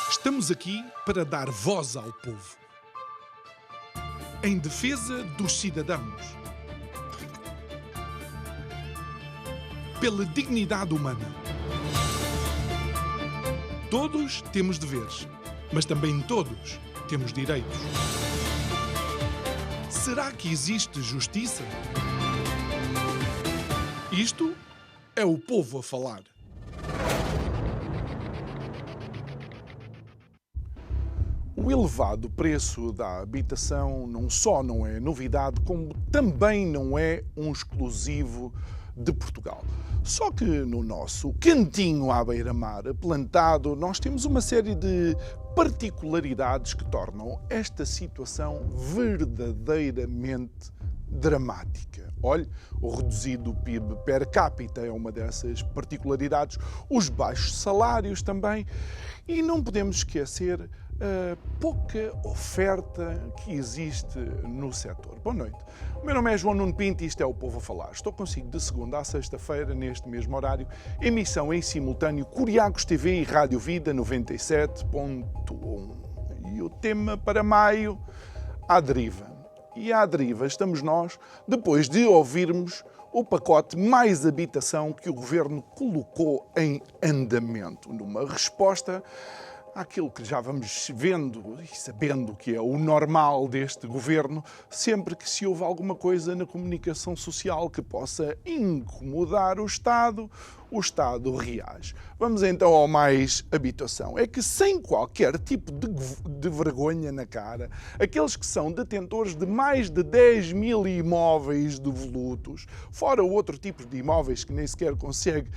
Estamos aqui para dar voz ao povo, em defesa dos cidadãos, pela dignidade humana. Todos temos deveres, mas também todos temos direitos. Será que existe justiça? Isto é o povo a falar. O elevado preço da habitação não só não é novidade, como também não é um exclusivo de Portugal. Só que no nosso cantinho à beira-mar plantado, nós temos uma série de particularidades que tornam esta situação verdadeiramente dramática. Olhe, o reduzido PIB per capita é uma dessas particularidades, os baixos salários também, e não podemos esquecer a pouca oferta que existe no setor. Boa noite. O meu nome é João Nuno Pinto e isto é o Povo a Falar. Estou consigo de segunda a sexta-feira, neste mesmo horário, emissão em simultâneo Curiacos TV e Rádio Vida 97.1. E o tema para maio, à deriva. E à deriva estamos nós, depois de ouvirmos o pacote Mais Habitação que o Governo colocou em andamento, numa resposta àquilo que já vamos vendo e sabendo que é o normal deste Governo, sempre que se ouve alguma coisa na comunicação social que possa incomodar o Estado reage. Vamos então ao Mais Habitação. É que sem qualquer tipo de vergonha na cara, aqueles que são detentores de mais de 10 mil imóveis devolutos, fora outro tipo de imóveis que nem sequer consegue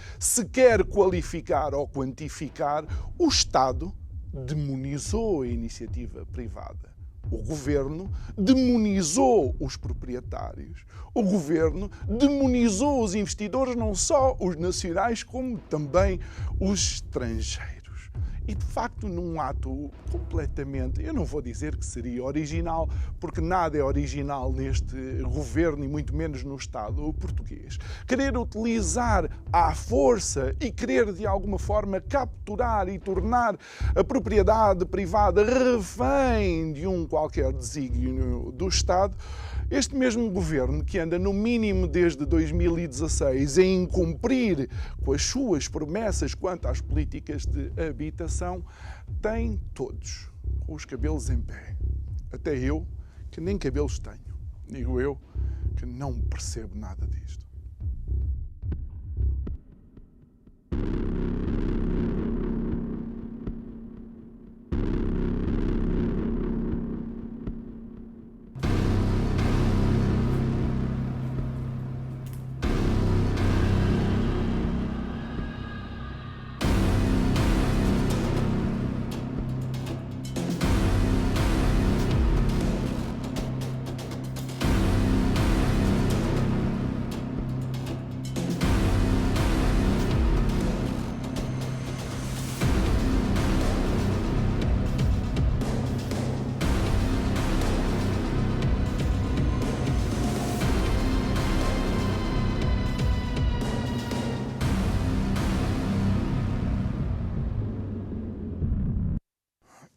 qualificar ou quantificar, o Estado demonizou a iniciativa privada. O Governo demonizou os proprietários. O Governo demonizou os investidores, não só os nacionais, como também os estrangeiros. E, de facto, num ato completamente, eu não vou dizer que seria original, porque nada é original neste Governo e muito menos no Estado português. Querer utilizar à força e querer, de alguma forma, capturar e tornar a propriedade privada refém de um qualquer desígnio do Estado, este mesmo Governo, que anda no mínimo desde 2016 a incumprir com as suas promessas quanto às políticas de habitação, tem todos os cabelos em pé. Até eu, que nem cabelos tenho. Digo eu, que não percebo nada disto.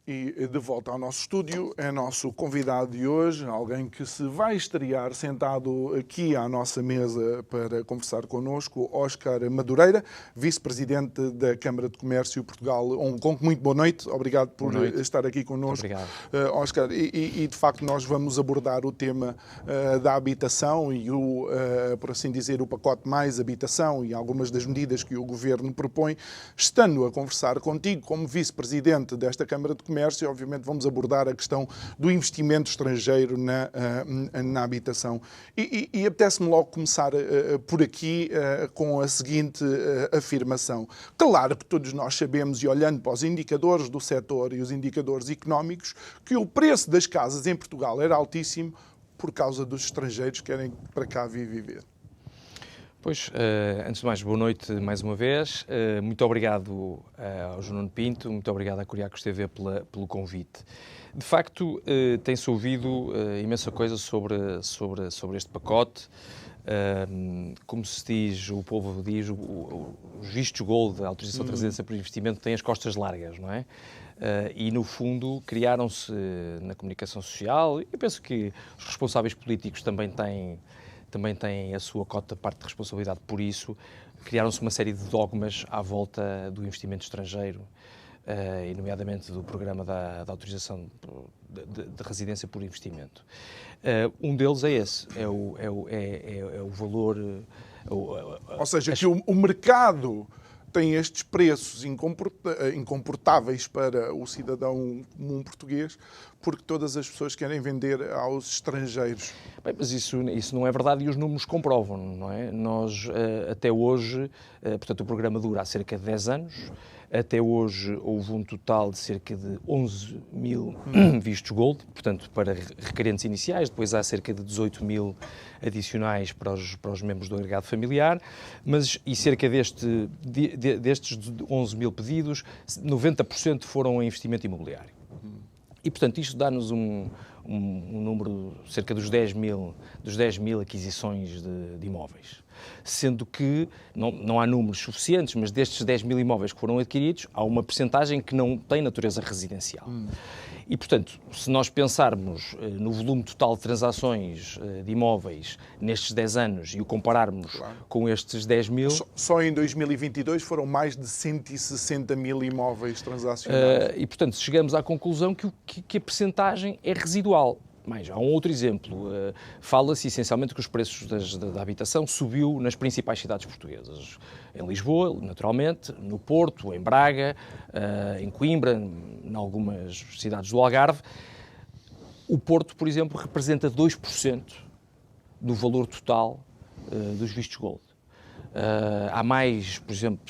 E de volta ao nosso estúdio, é nosso convidado de hoje, alguém que se vai estrear sentado aqui à nossa mesa para conversar connosco, Óscar Madureira, vice-presidente da Câmara de Comércio Portugal-Hong Kong. Muito boa noite, obrigado por estar aqui connosco. Obrigado. Óscar, e de facto nós vamos abordar o tema da habitação e por assim dizer, o pacote Mais Habitação e algumas das medidas que o Governo propõe, estando a conversar contigo como vice-presidente desta Câmara de Comércio. Obviamente vamos abordar a questão do investimento estrangeiro na habitação. E apetece-me logo começar por aqui com a seguinte afirmação. Claro que todos nós sabemos, e olhando para os indicadores do setor e os indicadores económicos, que o preço das casas em Portugal era altíssimo por causa dos estrangeiros que querem para cá vir viver. Pois, antes de mais, boa noite mais uma vez. Muito obrigado ao João Nuno Pinto, muito obrigado à Curiacos TV pelo convite. De facto, tem-se ouvido imensa coisa sobre este pacote. como se diz, o povo diz, os vistos gold, a autorização de residência por investimento, têm as costas largas, não é? E, no fundo, criaram-se na comunicação social, eu penso que os responsáveis políticos também têm a sua cota parte de responsabilidade por isso, criaram-se uma série de dogmas à volta do investimento estrangeiro, e nomeadamente do programa da autorização de residência por investimento. Um deles é esse, é o valor... Ou seja, que o mercado tem estes preços incomportáveis para o cidadão comum português, porque todas as pessoas querem vender aos estrangeiros. Bem, mas isso não é verdade e os números comprovam, não é? Nós, até hoje, portanto, o programa dura há cerca de 10 anos, até hoje houve um total de cerca de 11 mil vistos gold, portanto, para requerentes iniciais, depois há cerca de 18 mil adicionais para os membros do agregado familiar, e cerca destes 11 mil pedidos, 90% foram em investimento imobiliário. E, portanto, isto dá-nos um número, cerca dos 10 mil aquisições de imóveis. Sendo que não há números suficientes, mas destes 10 mil imóveis que foram adquiridos, há uma percentagem que não tem natureza residencial. E, portanto, se nós pensarmos no volume total de transações de imóveis nestes 10 anos e o compararmos com estes 10 mil... Só em 2022 foram mais de 160 mil imóveis transacionados. E, portanto, chegamos à conclusão que a percentagem é residual. Mais, há um outro exemplo. Fala-se essencialmente que os preços da habitação subiu nas principais cidades portuguesas. Em Lisboa, naturalmente, no Porto, em Braga, em Coimbra, em algumas cidades do Algarve. O Porto, por exemplo, representa 2% do valor total dos vistos gold. Há mais, por exemplo,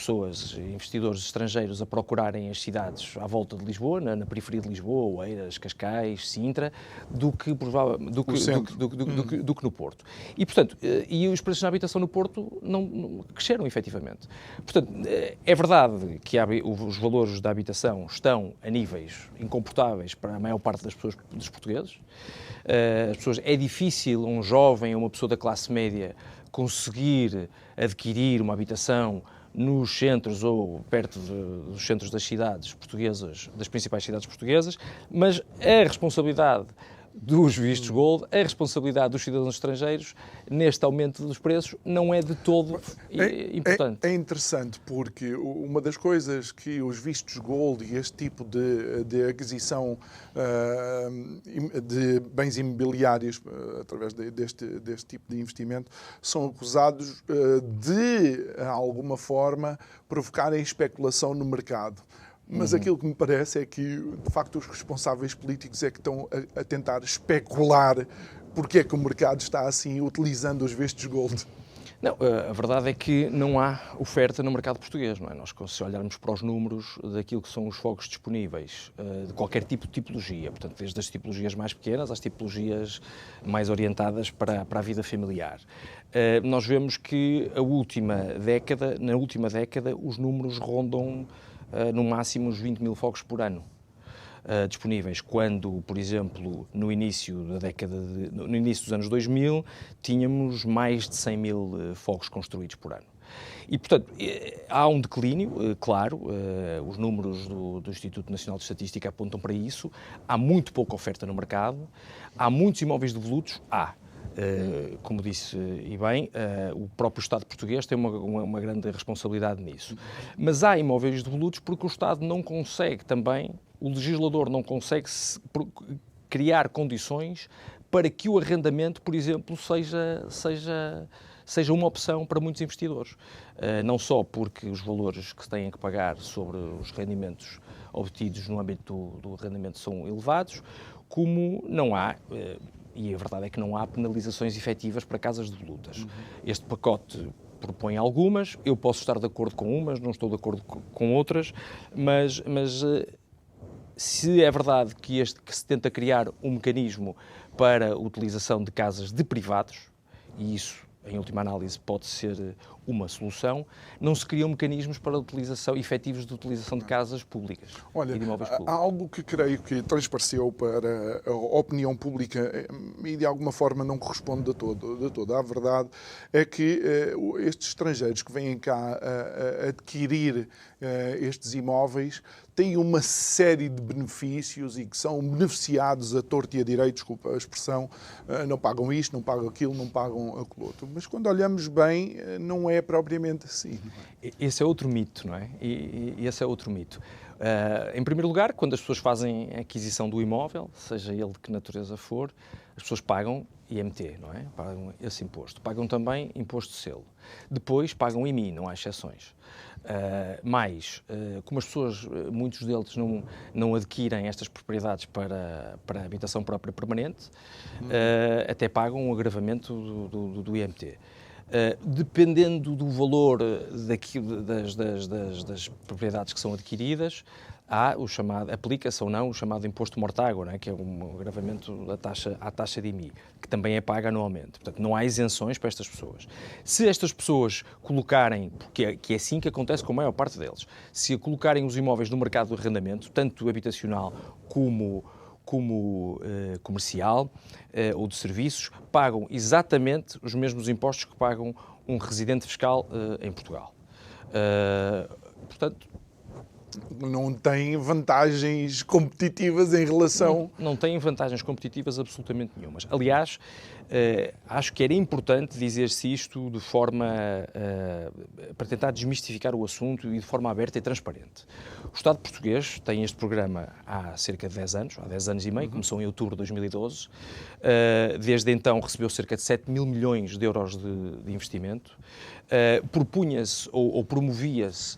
investidores estrangeiros a procurarem as cidades à volta de Lisboa, na periferia de Lisboa, Oeiras, Cascais, Sintra, do que no Porto. E, portanto, os preços na habitação no Porto não cresceram, efetivamente. Portanto, é verdade que os valores da habitação estão a níveis incomportáveis para a maior parte dos portugueses. É difícil um jovem ou uma pessoa da classe média conseguir adquirir uma habitação nos centros ou perto dos centros das cidades portuguesas, das principais cidades portuguesas, mas a responsabilidade dos vistos gold, a responsabilidade dos cidadãos estrangeiros neste aumento dos preços não é de todo importante. É interessante porque uma das coisas que os vistos gold e este tipo de aquisição de bens imobiliários através deste tipo de investimento são acusados de alguma forma provocarem especulação no mercado. Mas aquilo que me parece é que, de facto, os responsáveis políticos é que estão a tentar especular porque é que o mercado está assim, utilizando os vistos gold. Não, a verdade é que não há oferta no mercado português, não é? Nós, se olharmos para os números daquilo que são os fogos disponíveis, de qualquer tipo de tipologia, portanto, desde as tipologias mais pequenas às tipologias mais orientadas para a vida familiar, nós vemos que na última década, os números rondam no máximo uns 20 mil fogos por ano disponíveis, quando, por exemplo, no início dos anos 2000, tínhamos mais de 100 mil fogos construídos por ano. E, portanto, há um declínio, claro, os números do Instituto Nacional de Estatística apontam para isso, há muito pouca oferta no mercado, há muitos imóveis devolutos, como disse e bem, o próprio Estado português tem uma grande responsabilidade nisso. Mas há imóveis devolutos porque o Estado não consegue também, o legislador não consegue criar condições para que o arrendamento, por exemplo, seja uma opção para muitos investidores. Não só porque os valores que se têm que pagar sobre os rendimentos obtidos no âmbito do arrendamento são elevados, como não há... E a verdade é que não há penalizações efetivas para casas devolutas. Este pacote propõe algumas, eu posso estar de acordo com umas, não estou de acordo com outras, mas se é verdade que se tenta criar um mecanismo para a utilização de casas de privados, e isso, em última análise, pode ser uma solução, não se criam mecanismos para efetivos de utilização de casas públicas Olha, e de imóveis públicos. há algo que creio que transpareceu para a opinião pública e de alguma forma não corresponde de todo. A verdade é que estes estrangeiros que vêm cá a adquirir estes imóveis têm uma série de benefícios e que são beneficiados a torto e a direito, desculpa a expressão, não pagam isto, não pagam aquilo, não pagam aquilo outro. Mas quando olhamos bem, não é propriamente assim. Não é? Esse é outro mito, não é? E esse é outro mito. Em primeiro lugar, quando as pessoas fazem a aquisição do imóvel, seja ele de que natureza for, as pessoas pagam IMT, não é? Pagam esse imposto. Pagam também imposto de selo. Depois pagam IMI, não há exceções. Como as pessoas, muitos deles não adquirem estas propriedades para a habitação própria permanente, até pagam um agravamento do IMT. Dependendo do valor das propriedades que são adquiridas, aplica-se ou não o chamado imposto mortágua, não é? Que é um agravamento à taxa de IMI, que também é paga anualmente. Portanto, não há isenções para estas pessoas. Se estas pessoas colocarem, que é assim que acontece com a maior parte deles, se colocarem os imóveis no mercado de arrendamento, tanto habitacional como comercial ou de serviços, pagam exatamente os mesmos impostos que pagam um residente fiscal em Portugal. Portanto, não tem vantagens competitivas em relação... Não têm vantagens competitivas absolutamente nenhumas. Aliás, acho que era importante dizer-se isto de forma para tentar desmistificar o assunto e de forma aberta e transparente. O Estado português tem este programa há cerca de 10 anos, há 10 anos e meio, começou em outubro de 2012. Desde então recebeu cerca de 7 mil milhões de euros de investimento. Propunha-se ou promovia-se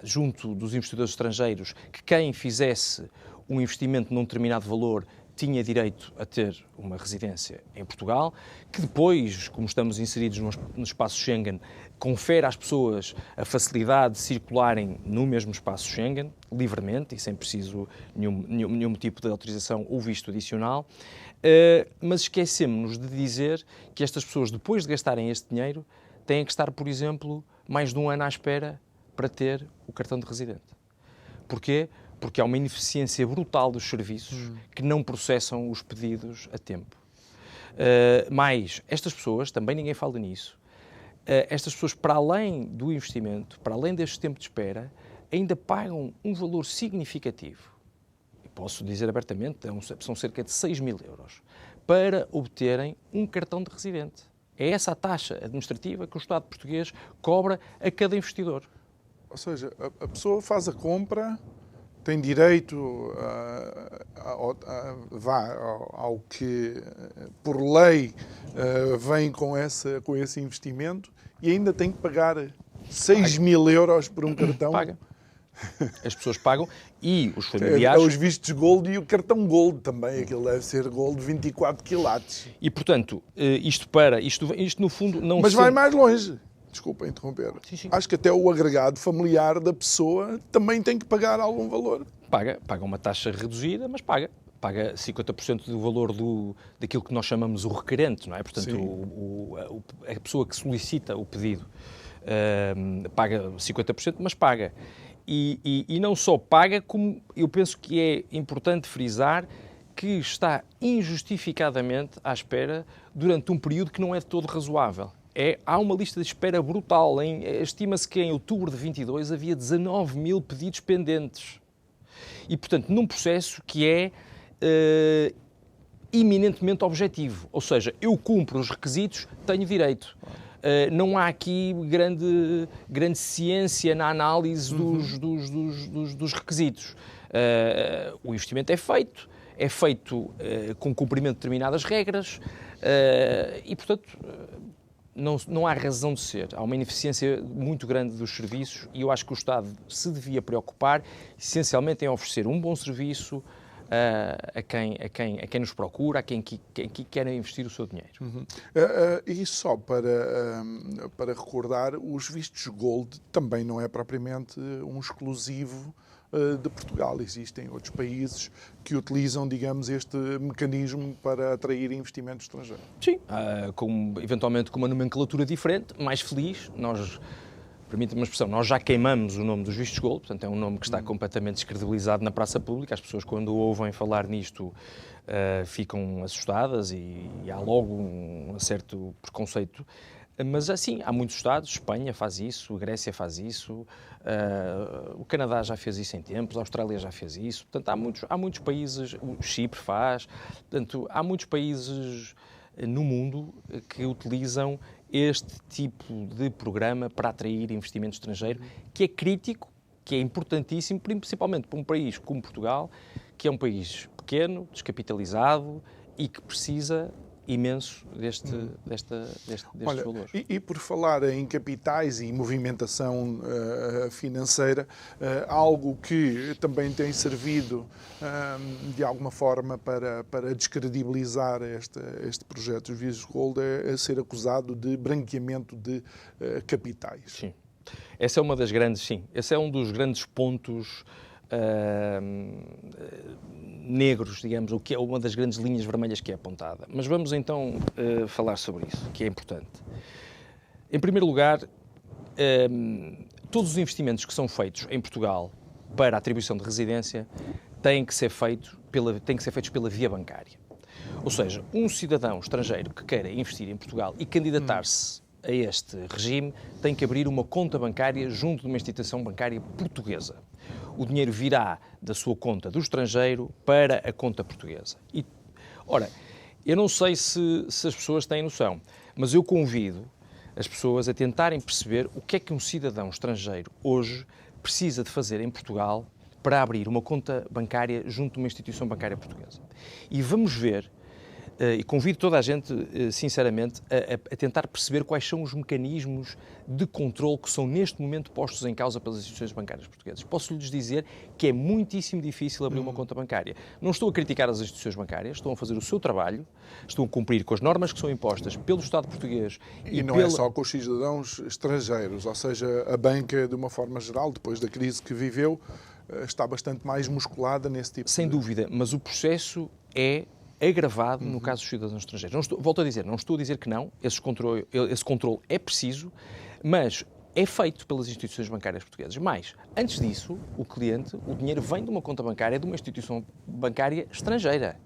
junto dos investidores estrangeiros que quem fizesse um investimento num determinado valor tinha direito a ter uma residência em Portugal, que depois, como estamos inseridos no espaço Schengen, confere às pessoas a facilidade de circularem no mesmo espaço Schengen, livremente, e sem preciso nenhum tipo de autorização ou visto adicional. Mas esquecemos-nos de dizer que estas pessoas, depois de gastarem este dinheiro, têm que estar, por exemplo, mais de um ano à espera para ter o cartão de residente. Porquê? Porque há uma ineficiência brutal dos serviços que não processam os pedidos a tempo. Estas pessoas, também ninguém fala nisso, estas pessoas, para além do investimento, para além deste tempo de espera, ainda pagam um valor significativo, e posso dizer abertamente, são cerca de 6 mil euros, para obterem um cartão de residente. É essa a taxa administrativa que o Estado português cobra a cada investidor. Ou seja, a pessoa faz a compra, tem direito ao que, por lei, vem com esse investimento e ainda tem que pagar 6 mil euros por um cartão. Paga. As pessoas pagam e os familiares... Os vistos Gold e o cartão Gold também, aquilo deve ser Gold 24 quilates. E, portanto, isto no fundo não... Mas vai mais longe. Desculpa interromper. Sim. Acho que até o agregado familiar da pessoa também tem que pagar algum valor. Paga uma taxa reduzida, mas paga 50% do valor daquilo que nós chamamos o requerente, não é? Portanto, a pessoa que solicita o pedido paga 50%, mas paga. E não só paga, como eu penso que é importante frisar que está injustificadamente à espera durante um período que não é de todo razoável. Há uma lista de espera brutal. Estima-se que em outubro de 22 havia 19 mil pedidos pendentes. E, portanto, num processo que é eminentemente objetivo. Ou seja, eu cumpro os requisitos, tenho direito. Não há aqui grande ciência na análise dos requisitos. O investimento é feito com cumprimento de determinadas regras e, portanto... Não há razão de ser. Há uma ineficiência muito grande dos serviços e eu acho que o Estado se devia preocupar essencialmente em oferecer um bom serviço a quem nos procura, a quem quer investir o seu dinheiro. E só para recordar, os vistos Gold também não é propriamente um exclusivo de Portugal. Existem outros países que utilizam, digamos, este mecanismo para atrair investimento estrangeiro. Sim, eventualmente com uma nomenclatura diferente, mais feliz. Permita-me uma expressão, nós já queimamos o nome dos vistos Gold, portanto é um nome que está completamente descredibilizado na praça pública. As pessoas, quando ouvem falar nisto, ficam assustadas e há logo um certo preconceito. Mas assim, há muitos Estados, Espanha faz isso, a Grécia faz isso, o Canadá já fez isso em tempos, a Austrália já fez isso. Portanto, há muitos países, o Chipre faz, portanto, há muitos países no mundo que utilizam este tipo de programa para atrair investimento estrangeiro, que é crítico, que é importantíssimo, principalmente para um país como Portugal, que é um país pequeno, descapitalizado e que precisa imenso destes valores. E por falar em capitais e movimentação financeira, algo que também tem servido de alguma forma para descredibilizar este projeto dos vistos Gold é ser acusado de branqueamento de capitais. Sim. Essa é uma das grandes, sim. Esse é um dos grandes pontos negros, digamos, o que é uma das grandes linhas vermelhas que é apontada. Mas vamos então falar sobre isso, que é importante. Em primeiro lugar, todos os investimentos que são feitos em Portugal para a atribuição de residência têm que ser feitos pela via bancária. Ou seja, um cidadão estrangeiro que queira investir em Portugal e candidatar-se a este regime tem que abrir uma conta bancária junto de uma instituição bancária portuguesa. O dinheiro virá da sua conta do estrangeiro para a conta portuguesa. Ora, eu não sei se as pessoas têm noção, mas eu convido as pessoas a tentarem perceber o que é que um cidadão estrangeiro hoje precisa de fazer em Portugal para abrir uma conta bancária junto de uma instituição bancária portuguesa. E vamos ver, e convido toda a gente, sinceramente, a tentar perceber quais são os mecanismos de controle que são neste momento postos em causa pelas instituições bancárias portuguesas. Posso-lhes dizer que é muitíssimo difícil abrir uma conta bancária. Não estou a criticar as instituições bancárias, estão a fazer o seu trabalho, estão a cumprir com as normas que são impostas pelo Estado português. E não é só com os cidadãos estrangeiros, ou seja, a banca, de uma forma geral, depois da crise que viveu, está bastante mais musculada nesse tipo Sem dúvida, mas o processo é agravado no caso dos cidadãos estrangeiros. Volto a dizer, não estou a dizer que não, esse controle é preciso, mas é feito pelas instituições bancárias portuguesas. Mas, antes disso, o dinheiro vem de uma conta bancária de uma instituição bancária estrangeira.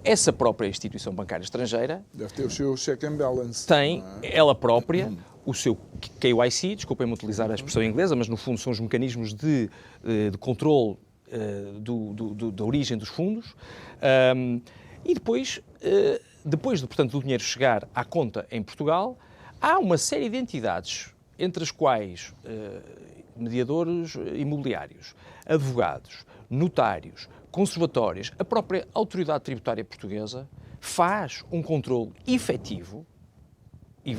Essa própria instituição bancária estrangeira deve ter o seu check and balance. Tem ela própria o seu KYC, desculpem-me utilizar a expressão inglesa, mas no fundo são os mecanismos de controle da origem dos fundos. E depois, portanto, do dinheiro chegar à conta em Portugal, há uma série de entidades, entre as quais mediadores imobiliários, advogados, notários, conservatórios, a própria autoridade tributária portuguesa faz um controle efetivo e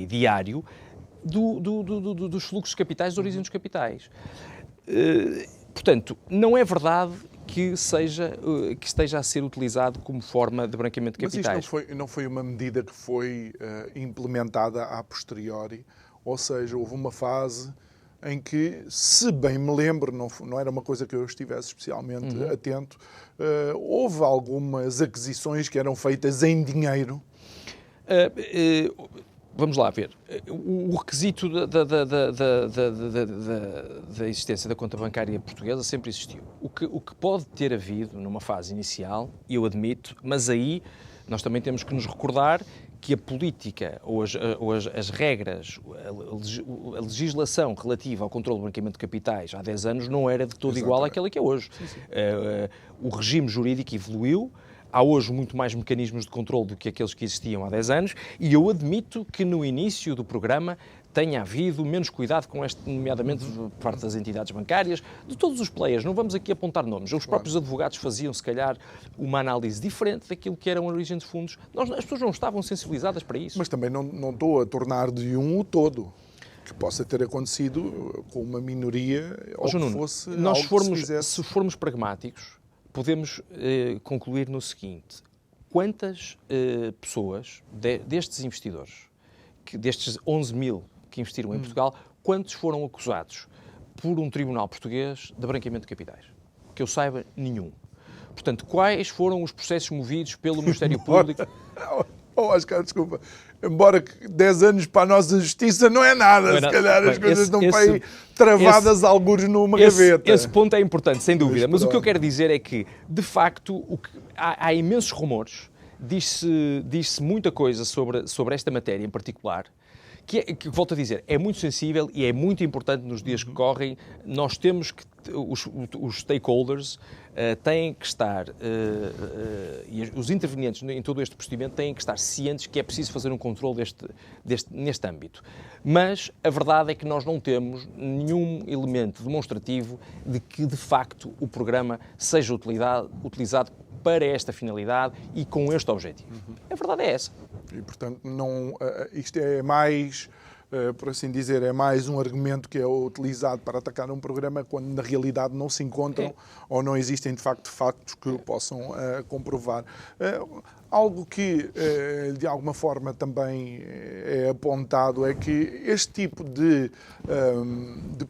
diário dos fluxos de capitais, da origem dos capitais. Portanto, não é verdade que esteja a ser utilizado como forma de branqueamento de capitais. Mas isto não foi uma medida que foi implementada a posteriori, ou seja, houve uma fase em que, se bem me lembro, não era uma coisa que eu estivesse especialmente atento, houve algumas aquisições que eram feitas em dinheiro. Vamos lá ver. O requisito da existência da conta bancária portuguesa sempre existiu. O que pode ter havido numa fase inicial, eu admito, mas aí nós também temos que nos recordar que a política ou as regras, a legislação relativa ao controle do branqueamento de capitais há 10 anos não era de todo igual àquela que é hoje. Sim. O regime jurídico evoluiu. Há hoje muito mais mecanismos de controle do que aqueles que existiam há 10 anos e eu admito que no início do programa tenha havido menos cuidado com este, nomeadamente por parte das entidades bancárias, de todos os players. Não vamos aqui apontar nomes. Os próprios advogados faziam, se calhar, uma análise diferente daquilo que eram a origem de fundos. As pessoas não estavam sensibilizadas para isso. Mas também não estou a tornar de um o todo. que possa ter acontecido com uma minoria ou que fosse nós algo que se fizesse. Se formos pragmáticos, podemos concluir no seguinte: quantas pessoas destes investidores, destes 11 mil que investiram em Portugal, quantos foram acusados por um tribunal português de branqueamento de capitais? Que eu saiba, nenhum. Portanto, quais foram os processos movidos pelo Ministério Público? Oscar, desculpa. Embora que 10 anos para a nossa justiça não é nada. Se calhar as coisas estão para aí travadas algures numa gaveta. Esse ponto é importante, sem dúvida. Mas o que eu quero dizer é que, de facto, há imensos rumores. Diz-se muita coisa sobre esta matéria em particular, que, volto a dizer, é muito sensível e é muito importante nos dias que correm. Nós temos que, os stakeholders têm que estar, e os intervenientes em todo este procedimento têm que estar cientes que é preciso fazer um controle neste âmbito. Mas a verdade é que nós não temos nenhum elemento demonstrativo de que, de facto, o programa seja utilizado para esta finalidade e com este objetivo. A verdade é essa. E, portanto, isto é mais, por assim dizer, é mais um argumento que é utilizado para atacar um programa quando, na realidade, não se encontram ou não existem, de facto, factos que o possam comprovar. Algo que, de alguma forma, também é apontado é que este tipo de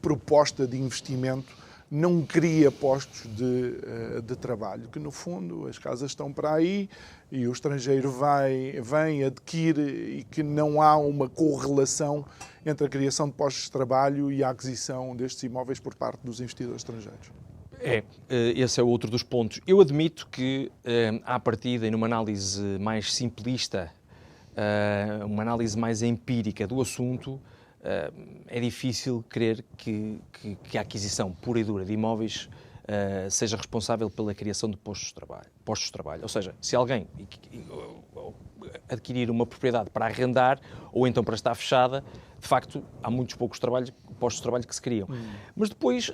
proposta de investimento não cria postos de trabalho, que no fundo as casas estão para aí e o estrangeiro vem, adquire, e que não há uma correlação entre a criação de postos de trabalho e a aquisição destes imóveis por parte dos investidores estrangeiros. Esse é outro dos pontos. Eu admito que, à partida, e numa análise mais simplista, uma análise mais empírica do assunto, é difícil crer que a aquisição pura e dura de imóveis seja responsável pela criação de postos de trabalho. Ou seja, se alguém adquirir uma propriedade para arrendar ou então para estar fechada, de facto, há muitos poucos postos de trabalho que se criam. Mas depois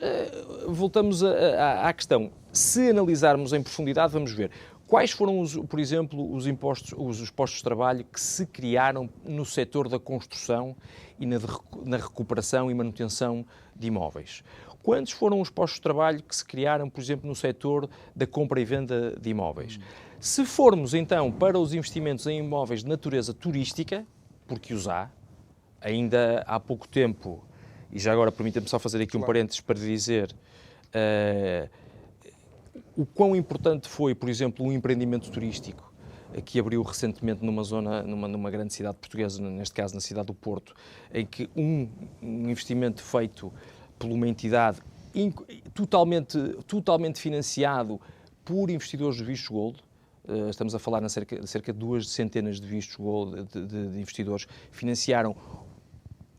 voltamos à questão. Se analisarmos em profundidade, vamos ver quais foram, por exemplo, os postos de trabalho que se criaram no setor da construção e na recuperação e manutenção de imóveis. Quantos foram os postos de trabalho que se criaram, por exemplo, no setor da compra e venda de imóveis? Se formos, então, para os investimentos em imóveis de natureza turística, porque os há, ainda há pouco tempo, e já agora permita-me só fazer aqui um parênteses para dizer o quão importante foi, por exemplo, um empreendimento turístico que abriu recentemente numa grande cidade portuguesa, neste caso na cidade do Porto, em que um investimento feito por uma entidade totalmente financiado por investidores de vistos gold, estamos a falar de cerca de 2 centenas de vistos gold de investidores, financiaram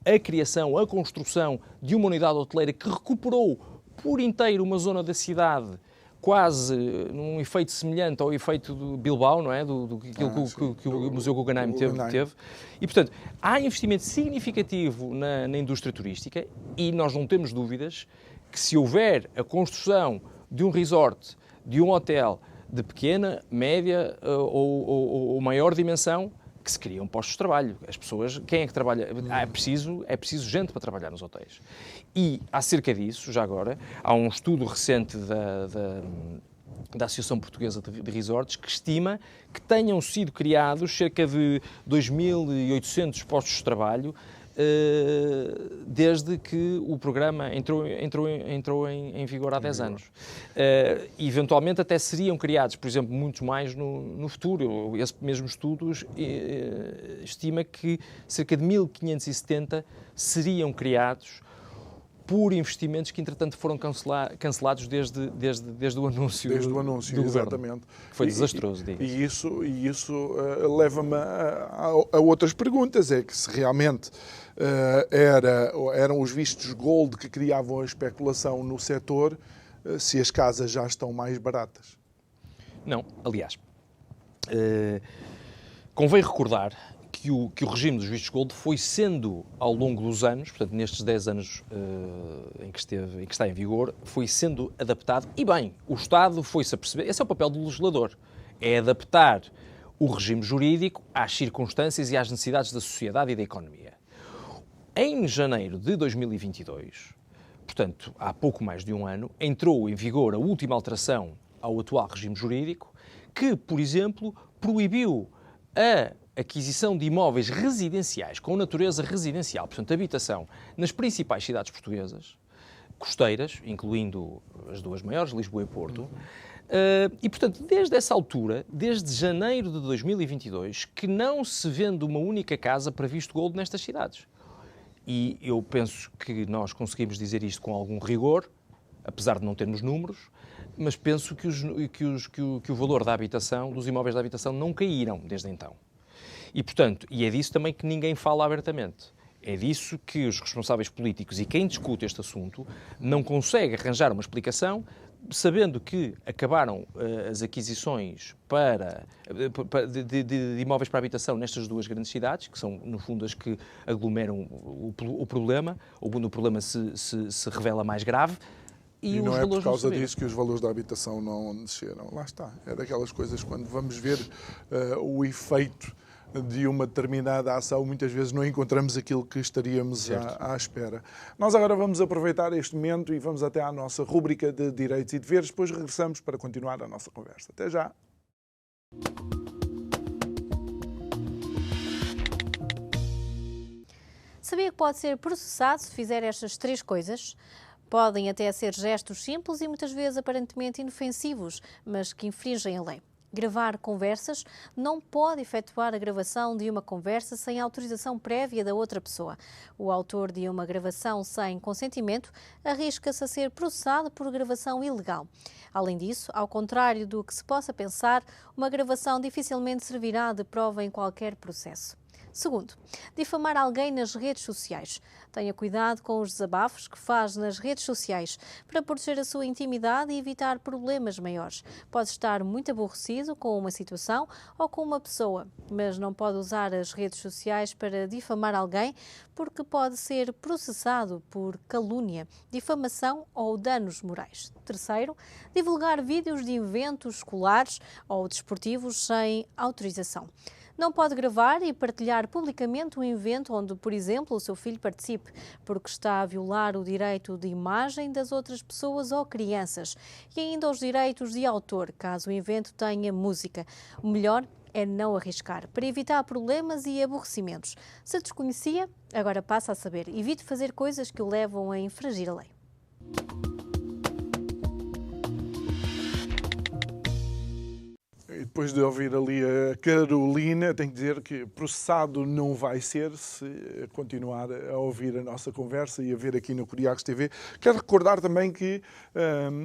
a criação, a construção de uma unidade hoteleira que recuperou por inteiro uma zona da cidade, quase num efeito semelhante ao efeito do Bilbao, não é? Que o Museu Guggenheim teve. E, portanto, há investimento significativo na indústria turística e nós não temos dúvidas que, se houver a construção de um resort, de um hotel de pequena, média ou maior dimensão, que se criam postos de trabalho. As pessoas, quem é que trabalha? É preciso gente para trabalhar nos hotéis. E, acerca disso, já agora, há um estudo recente da Associação Portuguesa de Resorts que estima que tenham sido criados cerca de 2.800 postos de trabalho desde que o programa entrou em vigor há 10 anos. Eventualmente até seriam criados, por exemplo, muitos mais no futuro. Esse mesmo estudo estima que cerca de 1.570 seriam criados por investimentos que, entretanto, foram cancelados desde o anúncio do governo. Exatamente. Foi desastroso, digo. E isso leva-me a outras perguntas. É que se realmente eram os vistos gold que criavam a especulação no setor, se as casas já estão mais baratas. Não, aliás, convém recordar que o regime dos vistos gold foi sendo, ao longo dos anos, portanto, nestes 10 anos em que está em vigor, foi sendo adaptado, e bem, o Estado foi-se a perceber, esse é o papel do legislador, é adaptar o regime jurídico às circunstâncias e às necessidades da sociedade e da economia. Em janeiro de 2022, portanto, há pouco mais de um ano, entrou em vigor a última alteração ao atual regime jurídico, que, por exemplo, proibiu a aquisição de imóveis residenciais com natureza residencial, portanto, habitação, nas principais cidades portuguesas, costeiras, incluindo as duas maiores, Lisboa e Porto. E, portanto, desde essa altura, desde janeiro de 2022, que não se vende uma única casa para visto gold nestas cidades. E eu penso que nós conseguimos dizer isto com algum rigor, apesar de não termos números, mas penso que o valor da habitação, dos imóveis da habitação, não caíram desde então. E, portanto, é disso também que ninguém fala abertamente. É disso que os responsáveis políticos e quem discute este assunto não consegue arranjar uma explicação, sabendo que acabaram as aquisições de imóveis para habitação nestas duas grandes cidades, que são, no fundo, as que aglomeram o problema, ou quando o problema se revela mais grave. E não é por causa disso que os valores da habitação não desceram. Lá está. É daquelas coisas, quando vamos ver o efeito de uma determinada ação, muitas vezes não encontramos aquilo que estaríamos à espera. Nós agora vamos aproveitar este momento e vamos até à nossa rúbrica de Direitos e Deveres, depois regressamos para continuar a nossa conversa. Até já! Sabia que pode ser processado se fizer estas 3 coisas? Podem até ser gestos simples e muitas vezes aparentemente inofensivos, mas que infringem a lei. Gravar conversas, não pode efetuar a gravação de uma conversa sem autorização prévia da outra pessoa. O autor de uma gravação sem consentimento arrisca-se a ser processado por gravação ilegal. Além disso, ao contrário do que se possa pensar, uma gravação dificilmente servirá de prova em qualquer processo. Segundo, difamar alguém nas redes sociais. Tenha cuidado com os desabafos que faz nas redes sociais para proteger a sua intimidade e evitar problemas maiores. Pode estar muito aborrecido com uma situação ou com uma pessoa, mas não pode usar as redes sociais para difamar alguém porque pode ser processado por calúnia, difamação ou danos morais. Terceiro, divulgar vídeos de eventos escolares ou desportivos sem autorização. Não pode gravar e partilhar publicamente um evento onde, por exemplo, o seu filho participe, porque está a violar o direito de imagem das outras pessoas ou crianças e ainda os direitos de autor, caso o evento tenha música. O melhor é não arriscar, para evitar problemas e aborrecimentos. Se desconhecia, agora passa a saber. Evite fazer coisas que o levam a infringir a lei. E depois de ouvir ali a Carolina, tenho que dizer que processado não vai ser se continuar a ouvir a nossa conversa e a ver aqui no Curiacos TV. Quero recordar também que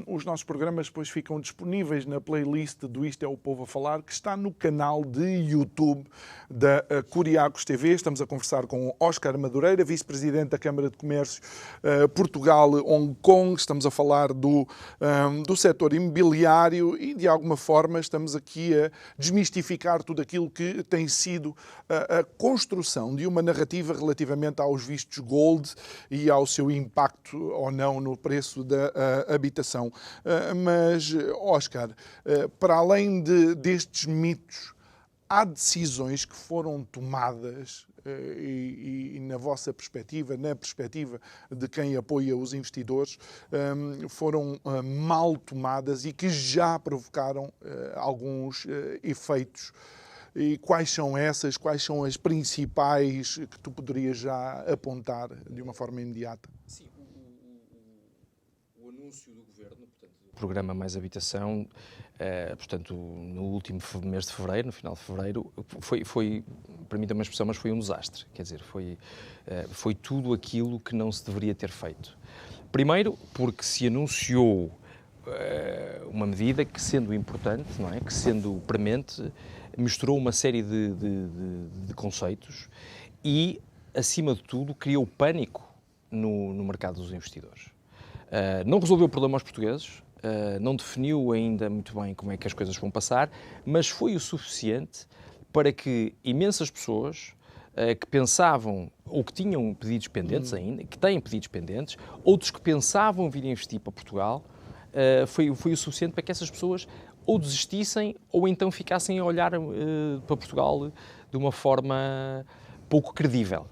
os nossos programas depois ficam disponíveis na playlist do Isto é o Povo a Falar, que está no canal de YouTube da Curiacos TV. Estamos a conversar com Óscar Madureira, vice-presidente da Câmara de Comércio Portugal-Hong Kong. Estamos a falar do setor imobiliário e, de alguma forma, estamos aqui a desmistificar tudo aquilo que tem sido a construção de uma narrativa relativamente aos vistos gold e ao seu impacto ou não no preço da habitação. Mas, Óscar, para além destes mitos, há decisões que foram tomadas e na vossa perspectiva, na perspectiva de quem apoia os investidores, foram mal tomadas e que já provocaram alguns efeitos. E quais são essas? Quais são as principais que tu poderias já apontar de uma forma imediata? Sim, o anúncio do Governo, portanto, do programa Mais Habitação, portanto, no último mês de fevereiro, no final de fevereiro, foi para mim também uma expressão, mas foi um desastre. Quer dizer, foi tudo aquilo que não se deveria ter feito. Primeiro, porque se anunciou uma medida que, sendo importante, não é? Que sendo premente, misturou uma série de conceitos e, acima de tudo, criou pânico no mercado dos investidores. Não resolveu o problema aos portugueses, não definiu ainda muito bem como é que as coisas vão passar, mas foi o suficiente para que imensas pessoas que pensavam, ou que tinham pedidos pendentes ainda, que têm pedidos pendentes, outros que pensavam vir investir para Portugal, foi o suficiente para que essas pessoas ou desistissem ou então ficassem a olhar para Portugal de uma forma pouco credível.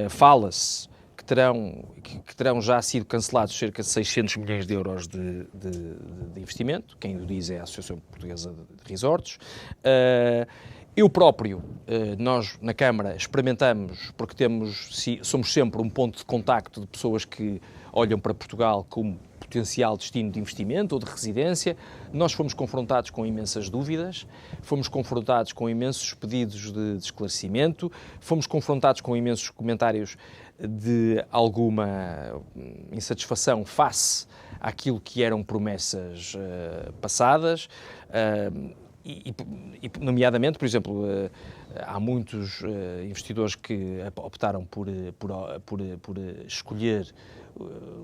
Fala-se que terão já sido cancelados cerca de 600 milhões de euros de investimento. Quem o diz é a Associação Portuguesa de Resorts. Eu próprio, nós na Câmara experimentamos, porque somos sempre um ponto de contacto de pessoas que olham para Portugal como potencial destino de investimento ou de residência. Nós fomos confrontados com imensas dúvidas, fomos confrontados com imensos pedidos de esclarecimento, fomos confrontados com imensos comentários de alguma insatisfação face àquilo que eram promessas passadas. Nomeadamente, por exemplo, há muitos investidores que optaram por escolher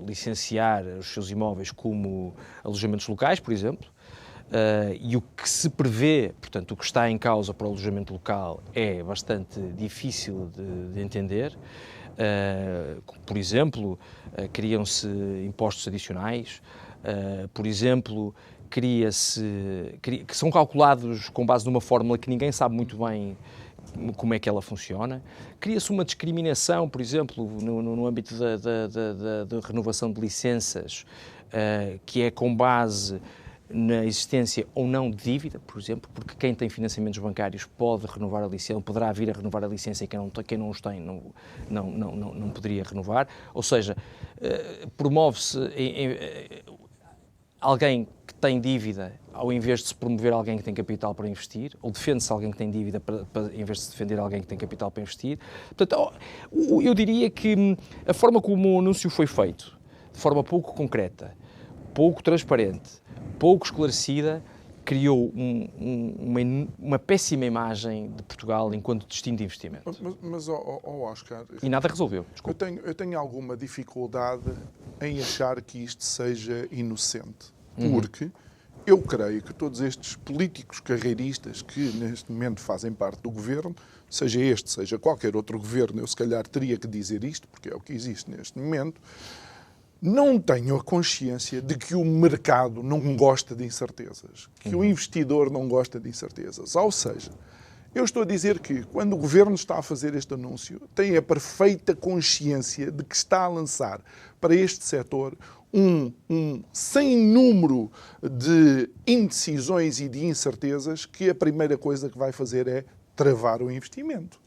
licenciar os seus imóveis como alojamentos locais, por exemplo, e o que se prevê, portanto, o que está em causa para o alojamento local é bastante difícil de entender. Por exemplo, criam-se impostos adicionais, por exemplo, que são calculados com base numa fórmula que ninguém sabe muito bem como é que ela funciona. Cria-se uma discriminação, por exemplo, no âmbito da renovação de licenças, que é com base na existência ou não de dívida, por exemplo, porque quem tem financiamentos bancários pode renovar a licença, poderá vir a renovar a licença, e quem não os tem não poderia renovar. Ou seja, promove-se alguém que tem dívida, ao invés de se promover alguém que tem capital para investir, ou defende-se alguém que tem dívida em vez de se defender alguém que tem capital para investir. Portanto, eu diria que a forma como o anúncio foi feito, de forma pouco concreta, pouco transparente, pouco esclarecida, criou uma péssima imagem de Portugal enquanto destino de investimento. Mas Oscar... E nada resolveu, desculpa. Eu tenho alguma dificuldade em achar que isto seja inocente, porque eu creio que todos estes políticos carreiristas que neste momento fazem parte do governo, seja este, seja qualquer outro governo, eu se calhar teria que dizer isto, porque é o que existe neste momento, não tenho a consciência de que o mercado não gosta de incertezas, que o investidor não gosta de incertezas. Ou seja, eu estou a dizer que quando o governo está a fazer este anúncio, tem a perfeita consciência de que está a lançar para este setor um sem número de indecisões e de incertezas, que a primeira coisa que vai fazer é travar o investimento.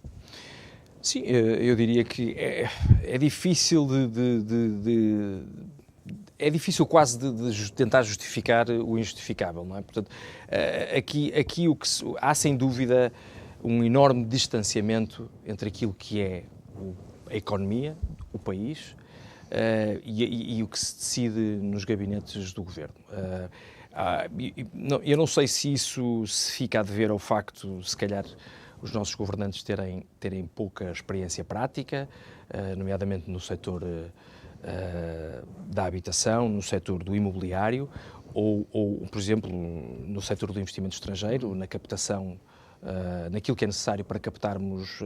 Sim, eu diria que é difícil é difícil quase de tentar justificar o injustificável, não é? Portanto, aqui há sem dúvida um enorme distanciamento entre aquilo que é a economia, o país, e o que se decide nos gabinetes do governo. Eu não sei se isso se fica a dever ao facto, se calhar, os nossos governantes terem pouca experiência prática, nomeadamente no setor da habitação, no setor do imobiliário, ou, por exemplo, no setor do investimento estrangeiro, na captação, naquilo que é necessário para captarmos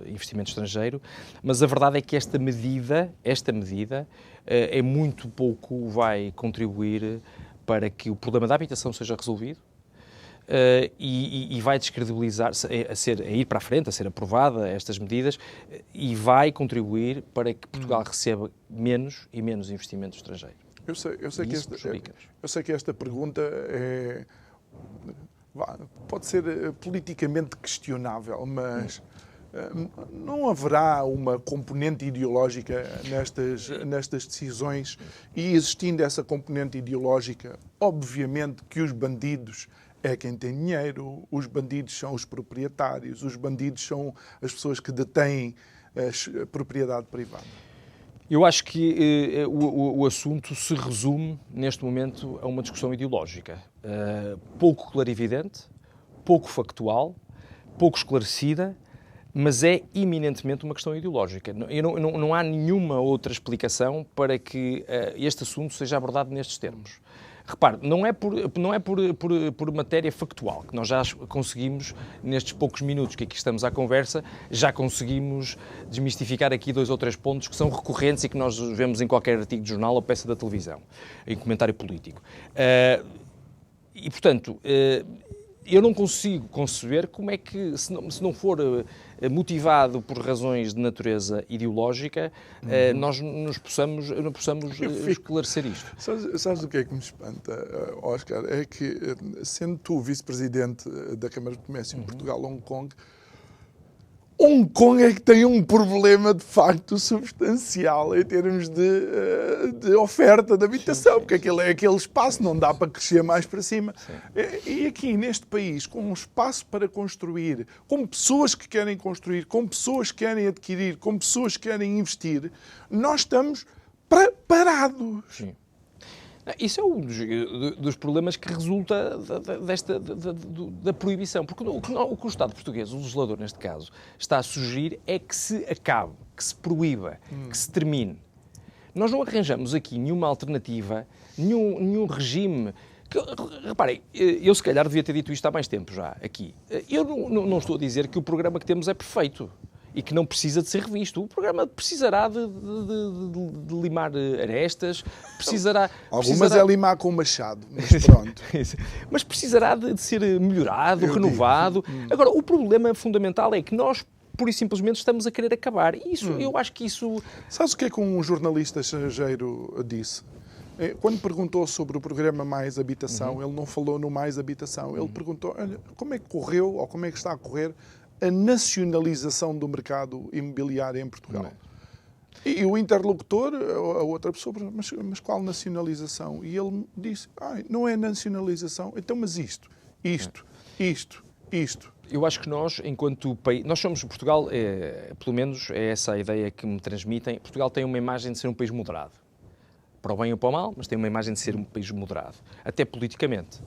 investimento estrangeiro. Mas a verdade é que esta medida é muito pouco vai contribuir para que o problema da habitação seja resolvido. E vai descredibilizar, a ir para a frente, a ser aprovada estas medidas, e vai contribuir para que Portugal receba menos e menos investimento estrangeiro. Eu sei que esta pergunta pode ser politicamente questionável, mas não haverá uma componente ideológica nestas decisões, e existindo essa componente ideológica, obviamente que os bandidos é quem tem dinheiro, os bandidos são os proprietários, os bandidos são as pessoas que detêm a propriedade privada. Eu acho que o assunto se resume, neste momento, a uma discussão ideológica. Pouco clarividente, pouco factual, pouco esclarecida, mas é eminentemente uma questão ideológica. Não há nenhuma outra explicação para que este assunto seja abordado nestes termos. Repare, não é por matéria factual, que nós já conseguimos, nestes poucos minutos que aqui estamos à conversa, já conseguimos desmistificar aqui 2 ou 3 pontos que são recorrentes e que nós vemos em qualquer artigo de jornal ou peça da televisão, em comentário político. E, portanto, eu não consigo conceber como é que, se não for motivado por razões de natureza ideológica, nós nos possamos esclarecer isto. Sabes o que é que me espanta, Oscar? É que, sendo tu vice-presidente da Câmara de Comércio em Portugal, Hong Kong é que tem um problema, de facto, substancial em termos de oferta de habitação, porque aquele é aquele espaço, não dá para crescer mais para cima. E aqui, neste país, com um espaço para construir, com pessoas que querem construir, com pessoas que querem adquirir, com pessoas que querem investir, nós estamos parados. Sim. Isso é um dos problemas que resulta da proibição. Porque o que o Estado português, o legislador neste caso, está a sugerir é que se acabe, que se proíba, que se termine. Nós não arranjamos aqui nenhuma alternativa, nenhum regime. Reparem, eu se calhar devia ter dito isto há mais tempo já, aqui. Eu não estou a dizer que o programa que temos é perfeito e que não precisa de ser revisto. O programa precisará de limar arestas, Algumas é limar com machado, mas pronto. Mas precisará de ser melhorado, renovado. Agora, o problema fundamental é que nós, pura e simplesmente, estamos a querer acabar. E isso, eu acho que isso... Sabes o que é que um jornalista estrangeiro disse? Quando perguntou sobre o programa Mais Habitação, ele não falou no Mais Habitação, ele perguntou, olha, como é que correu, ou como é que está a correr a nacionalização do mercado imobiliário em Portugal. E o interlocutor, a outra pessoa, mas qual nacionalização? E ele disse, não é nacionalização, então mas isto. Eu acho que nós, enquanto país, nós somos Portugal, pelo menos é essa a ideia que me transmitem, Portugal tem uma imagem de ser um país moderado. Para o bem ou para o mal, mas tem uma imagem de ser um país moderado, até politicamente.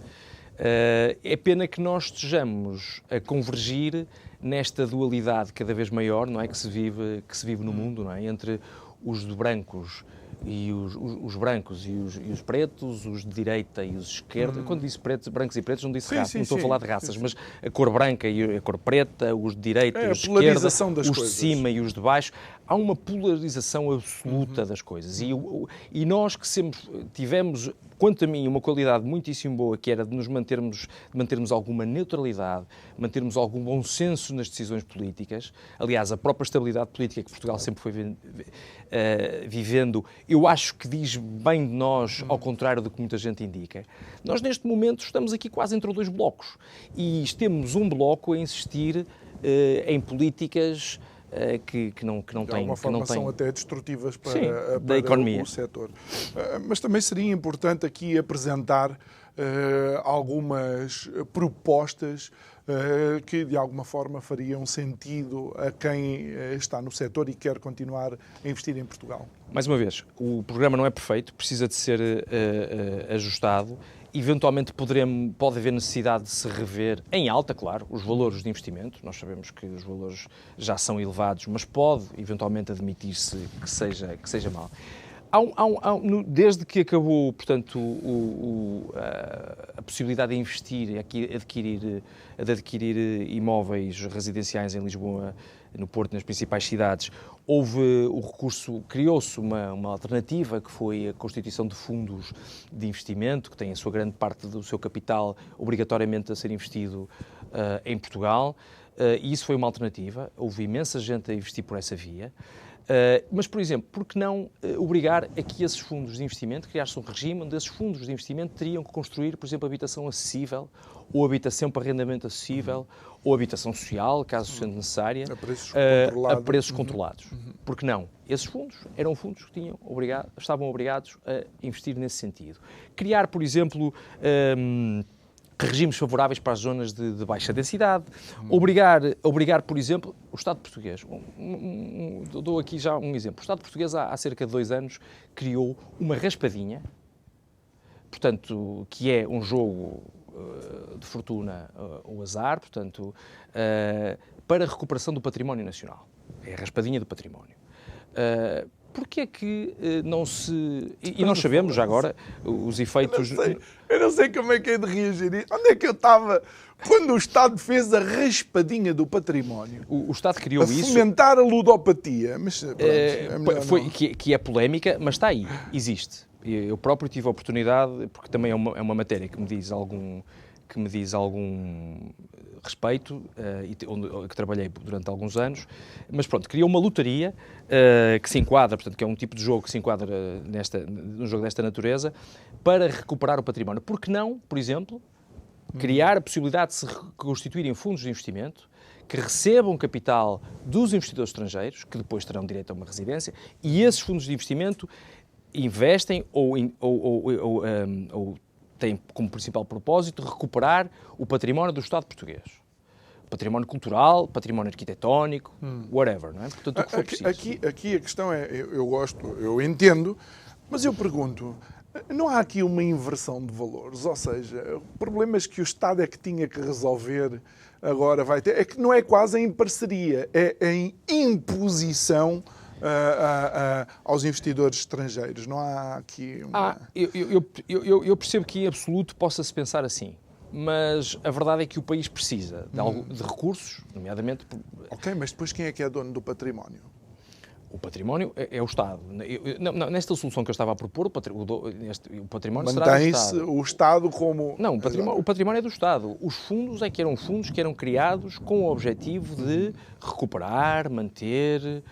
É pena que nós estejamos a convergir nesta dualidade cada vez maior, não é, que se vive no mundo, não é, entre os brancos e os pretos, os de direita e os de esquerda. Quando disse brancos e pretos, não disse raça, não estou a falar de raças, mas a cor branca e a cor preta, os de direita e os de esquerda, os de cima e os de baixo. Há uma polarização absoluta das coisas. E nós que sempre tivemos, quanto a mim, uma qualidade muitíssimo boa, que era de nos mantermos alguma neutralidade, mantermos algum bom senso nas decisões políticas. Aliás, a própria estabilidade política que Portugal sempre foi vivendo, eu acho que diz bem de nós, ao contrário do que muita gente indica. Nós, neste momento, estamos aqui quase entre dois blocos. E temos um bloco a insistir em políticas que não têm... De alguma forma são até destrutivas para da economia. O setor. Mas também seria importante aqui apresentar algumas propostas que de alguma forma fariam sentido a quem está no setor e quer continuar a investir em Portugal. Mais uma vez, o programa não é perfeito, precisa de ser ajustado. Eventualmente pode haver necessidade de se rever, em alta, claro, os valores de investimento. Nós sabemos que os valores já são elevados, mas pode eventualmente admitir-se que seja mal. Desde que acabou, portanto, a possibilidade de investir e de adquirir imóveis residenciais em Lisboa, no Porto, nas principais cidades, criou-se uma alternativa, que foi a constituição de fundos de investimento, que têm a sua grande parte do seu capital obrigatoriamente a ser investido em Portugal, e isso foi uma alternativa. Houve imensa gente a investir por essa via. Mas, por exemplo, por que não obrigar a que esses fundos de investimento, criar-se um regime onde esses fundos de investimento teriam que construir, por exemplo, habitação acessível, ou habitação para arrendamento acessível, ou habitação social, caso sendo necessária, a preços controlados. Por que não? Esses fundos eram fundos que estavam obrigados a investir nesse sentido. Criar, por exemplo, regimes favoráveis para as zonas de baixa densidade, obrigar, por exemplo, o Estado português. Dou aqui já um exemplo. O Estado português, há cerca de 2 anos, criou uma raspadinha, portanto, que é um jogo de fortuna ou azar, portanto, para a recuperação do património nacional. É a raspadinha do património. Porquê é que não se... E nós sabemos, já agora, os efeitos... Eu não sei como é que é de reagir. Onde é que eu estava quando o Estado fez a raspadinha do património? O Estado criou isso... A fomentar a ludopatia. Mas, pronto, que é polémica, mas está aí, existe. Eu próprio tive a oportunidade, porque também é uma matéria que me diz que me diz algum respeito e que trabalhei durante alguns anos, mas pronto, criou uma lotaria que se enquadra, portanto, que é um tipo de jogo que se enquadra num jogo desta natureza, para recuperar o património. Por que não, por exemplo, criar a possibilidade de se constituírem fundos de investimento que recebam capital dos investidores estrangeiros, que depois terão direito a uma residência, e esses fundos de investimento investem ou têm como principal propósito recuperar o património do Estado português. Património cultural, património arquitetónico, whatever, não é? Portanto, o que for preciso. Aqui a questão é, eu entendo, mas eu pergunto, não há aqui uma inversão de valores? Ou seja, problemas que o Estado é que tinha que resolver, agora vai ter, é que não é quase em parceria, é em imposição aos investidores estrangeiros. Não há aqui uma... Eu percebo que em absoluto possa-se pensar assim, mas a verdade é que o país precisa de recursos, nomeadamente... Ok, mas depois quem é que é dono do património? O património é o Estado. Nesta solução que eu estava a propor, o património será do Estado. Mantém-se o Estado como... Não, o património é do Estado. Os fundos é que eram fundos que eram criados com o objetivo de recuperar, manter...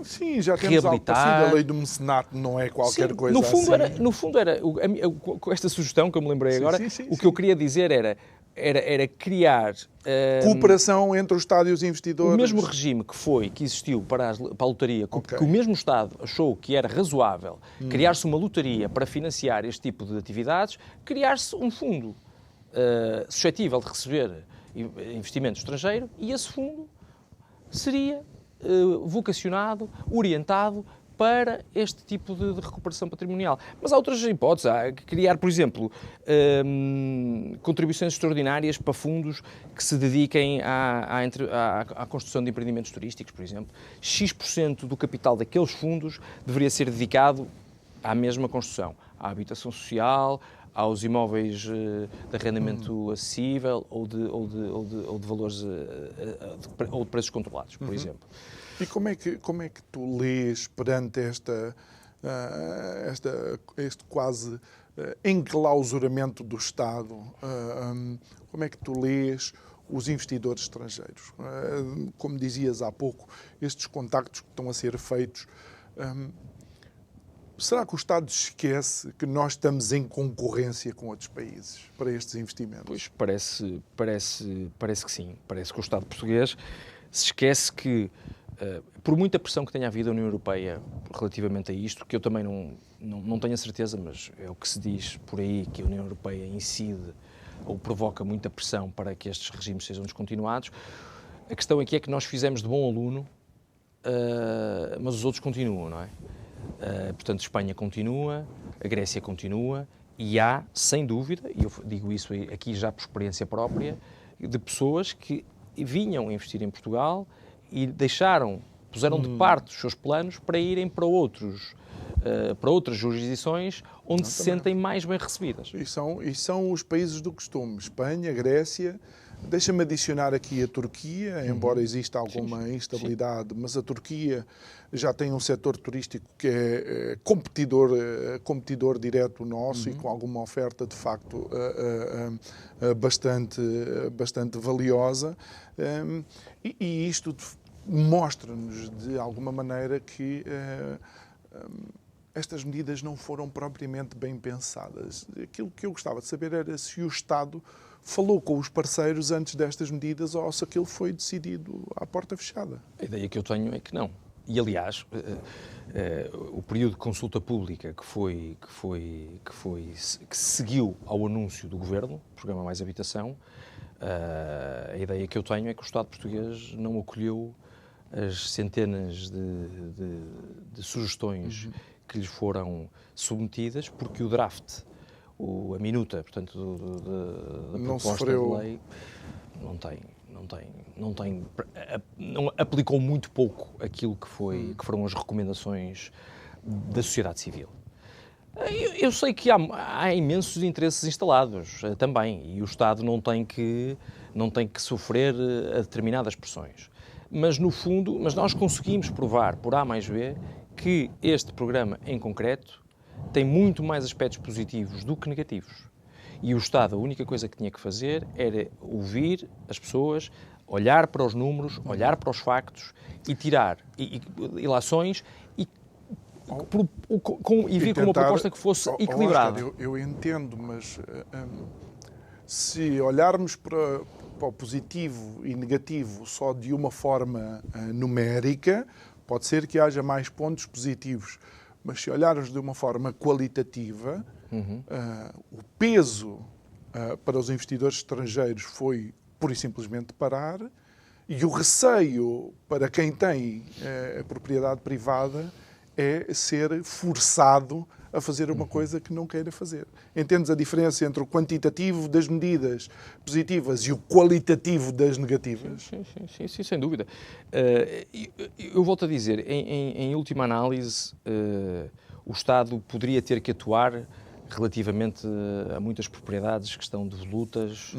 sim, já temos algo parecido. A lei do mecenato não é qualquer coisa assim. No fundo era com esta sugestão que eu me lembrei agora, o que eu queria dizer era criar... cooperação entre o Estado e os investidores. O mesmo regime que existiu para a lotaria, que o mesmo Estado achou que era razoável criar-se uma lotaria para financiar este tipo de atividades, criar-se um fundo suscetível de receber investimento estrangeiro, e esse fundo seria vocacionado, orientado para este tipo de recuperação patrimonial. Mas há outras hipóteses. Há criar, por exemplo, contribuições extraordinárias para fundos que se dediquem à construção de empreendimentos turísticos, por exemplo. X% do capital daqueles fundos deveria ser dedicado à mesma construção, à habitação social, aos imóveis de arrendamento acessível ou de valores ou de preços controlados, por exemplo. E como é que tu lês perante este quase enclausuramento do Estado? Como é que tu lês os investidores estrangeiros? Como dizias há pouco, estes contactos que estão a ser feitos, será que o Estado esquece que nós estamos em concorrência com outros países para estes investimentos? Pois, parece que sim. Parece que o Estado português se esquece que, por muita pressão que tenha havido a União Europeia relativamente a isto, que eu também não tenho a certeza, mas é o que se diz por aí, que a União Europeia incide ou provoca muita pressão para que estes regimes sejam descontinuados, a questão aqui é que nós fizemos de bom aluno, mas os outros continuam, não é? Portanto, Espanha continua, a Grécia continua, e há, sem dúvida, e eu digo isso aqui já por experiência própria, de pessoas que vinham investir em Portugal e puseram de parte os seus planos para irem para outras jurisdições onde se sentem mais bem recebidas. E são os países do costume, Espanha, Grécia. Deixa-me adicionar aqui a Turquia, embora exista alguma instabilidade, mas a Turquia já tem um setor turístico que é competidor direto nosso e com alguma oferta, de facto, bastante valiosa. E isto mostra-nos, de alguma maneira, que estas medidas não foram propriamente bem pensadas. Aquilo que eu gostava de saber era se o Estado falou com os parceiros antes destas medidas ou se aquilo foi decidido à porta fechada. A ideia que eu tenho é que não. E, aliás, o período de consulta pública que seguiu ao anúncio do Governo, Programa Mais Habitação, a ideia que eu tenho é que o Estado português não acolheu as centenas de sugestões que lhes foram submetidas, porque o draft, a minuta, portanto, da proposta de lei, não aplicou muito pouco aquilo que foram as recomendações da sociedade civil. Eu sei que há imensos interesses instalados também, e o Estado não tem que sofrer a determinadas pressões. Mas, no fundo, nós conseguimos provar, por A mais B, que este programa, em concreto, tem muito mais aspectos positivos do que negativos. E o Estado, a única coisa que tinha que fazer era ouvir as pessoas, olhar para os números, olhar para os factos e tirar ilações e vir com uma proposta que fosse equilibrada. Oscar, eu entendo, mas se olharmos para o positivo e negativo só de uma forma numérica, pode ser que haja mais pontos positivos. Mas se olharmos de uma forma qualitativa, o peso para os investidores estrangeiros foi pura e simplesmente parar, e o receio para quem tem a propriedade privada é ser forçado a fazer uma coisa que não queira fazer. Entendes a diferença entre o quantitativo das medidas positivas e o qualitativo das negativas? Sim, sem dúvida. Eu volto a dizer, em última análise, o Estado poderia ter que atuar relativamente a muitas propriedades que estão devolutas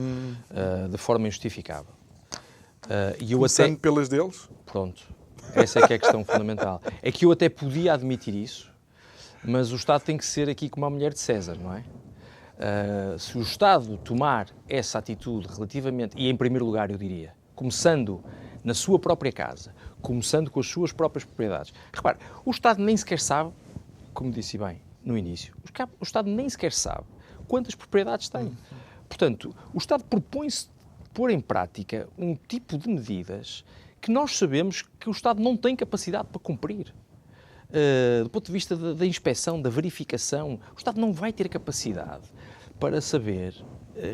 de forma injustificável. Começando pelas deles? Pronto. Essa é que é a questão fundamental. É que eu até podia admitir isso, mas o Estado tem que ser aqui como a mulher de César, não é? Se o Estado tomar essa atitude relativamente, e em primeiro lugar eu diria, começando na sua própria casa, começando com as suas próprias propriedades. Repare, o Estado nem sequer sabe, como disse bem no início, o Estado nem sequer sabe quantas propriedades tem. Portanto, o Estado propõe-se pôr em prática um tipo de medidas que nós sabemos que o Estado não tem capacidade para cumprir. Do ponto de vista da inspeção, da verificação, o Estado não vai ter capacidade para saber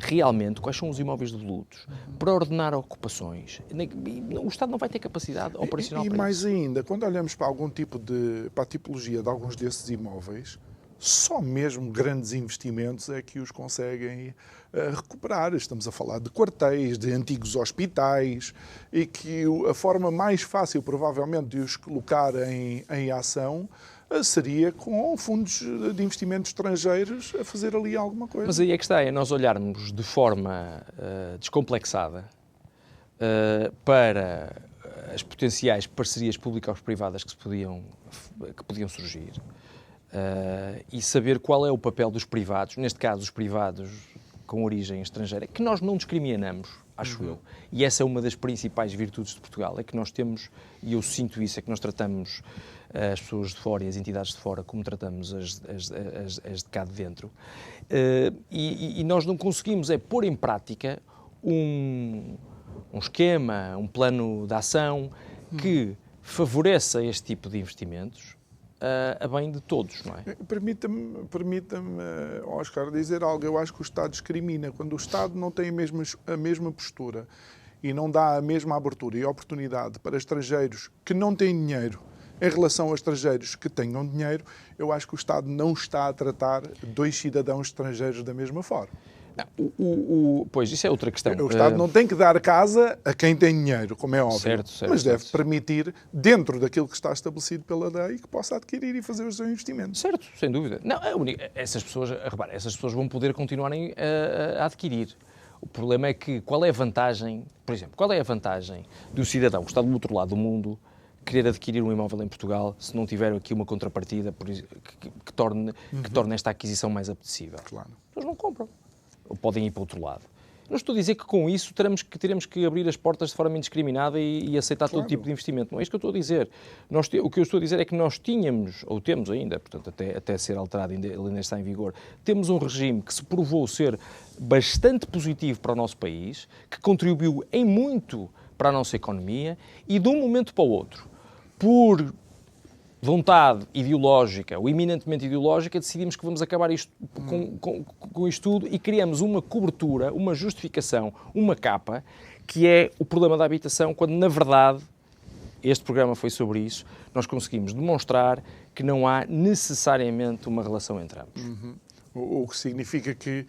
realmente quais são os imóveis devolutos, para ordenar ocupações. O Estado não vai ter capacidade operacional para isso. E mais ainda, quando olhamos para algum tipo para a tipologia de alguns desses imóveis, só mesmo grandes investimentos é que os conseguem recuperar. Estamos a falar de quartéis, de antigos hospitais, e que a forma mais fácil, provavelmente, de os colocar em ação seria com fundos de investimento estrangeiros a fazer ali alguma coisa. Mas aí é que está, é nós olharmos de forma descomplexada para as potenciais parcerias público-privadas que podiam surgir. E saber qual é o papel dos privados, neste caso os privados com origem estrangeira, que nós não discriminamos, acho eu. E essa é uma das principais virtudes de Portugal, é que nós temos, e eu sinto isso, é que nós tratamos as pessoas de fora e as entidades de fora como tratamos as de cá de dentro. E nós não conseguimos pôr em prática um esquema, um plano de ação que favoreça este tipo de investimentos a bem de todos, não é? Permita-me, Oscar, dizer algo. Eu acho que o Estado discrimina. Quando o Estado não tem a mesma postura e não dá a mesma abertura e oportunidade para estrangeiros que não têm dinheiro em relação a estrangeiros que tenham dinheiro, eu acho que o Estado não está a tratar dois cidadãos estrangeiros da mesma forma. Pois, isso é outra questão. O Estado não tem que dar casa a quem tem dinheiro, como é óbvio, certo, mas deve permitir, dentro daquilo que está estabelecido pela lei, que possa adquirir e fazer os seus investimentos. Certo, sem dúvida. Não, essas pessoas vão poder continuarem a adquirir. O problema é que qual é a vantagem, por exemplo, qual é a vantagem do cidadão que está do outro lado do mundo querer adquirir um imóvel em Portugal se não tiver aqui uma contrapartida que torne esta aquisição mais apetecível? Claro. Eles não compram. Ou podem ir para o outro lado. Não estou a dizer que com isso teremos que abrir as portas de forma indiscriminada e aceitar todo tipo de investimento. Não é isso que eu estou a dizer. O que eu estou a dizer é que nós tínhamos, ou temos ainda, portanto até ser alterado, ele ainda está em vigor, temos um regime que se provou ser bastante positivo para o nosso país, que contribuiu em muito para a nossa economia e de um momento para o outro, por vontade ideológica, ou eminentemente ideológica, decidimos que vamos acabar isto com isto tudo e criamos uma cobertura, uma justificação, uma capa, que é o problema da habitação, quando, na verdade, este programa foi sobre isso, nós conseguimos demonstrar que não há necessariamente uma relação entre ambos. O que significa que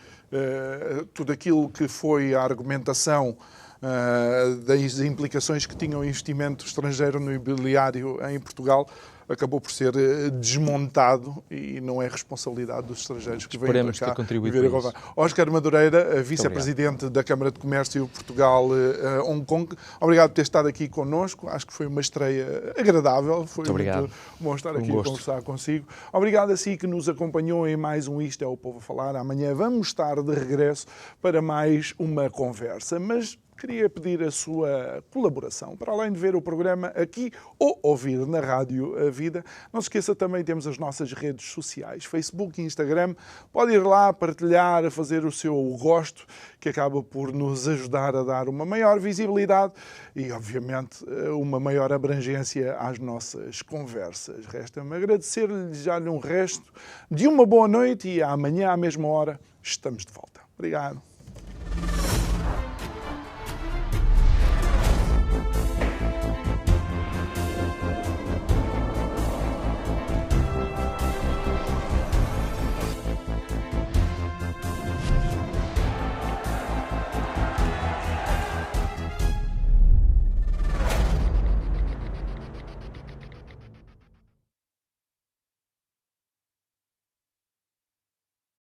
tudo aquilo que foi a argumentação das implicações que tinha o investimento estrangeiro no imobiliário em Portugal, acabou por ser desmontado e não é responsabilidade dos estrangeiros que vêm para cá. Ter contribuído para isso. Óscar Madureira, vice-presidente da Câmara de Comércio Portugal-Hong Kong, obrigado por ter estado aqui connosco. Acho que foi uma estreia agradável. Foi muito bom estar aqui a conversar consigo. Obrigado a si que nos acompanhou em mais um Isto é o Povo a Falar. Amanhã vamos estar de regresso para mais uma conversa, mas queria pedir a sua colaboração. Para além de ver o programa aqui ou ouvir na Rádio A Vida, não se esqueça também, temos as nossas redes sociais, Facebook e Instagram. Pode ir lá, partilhar, fazer o seu gosto, que acaba por nos ajudar a dar uma maior visibilidade e, obviamente, uma maior abrangência às nossas conversas. Resta-me agradecer-lhe, desejar-lhe um resto de uma boa noite e amanhã, à mesma hora, estamos de volta. Obrigado.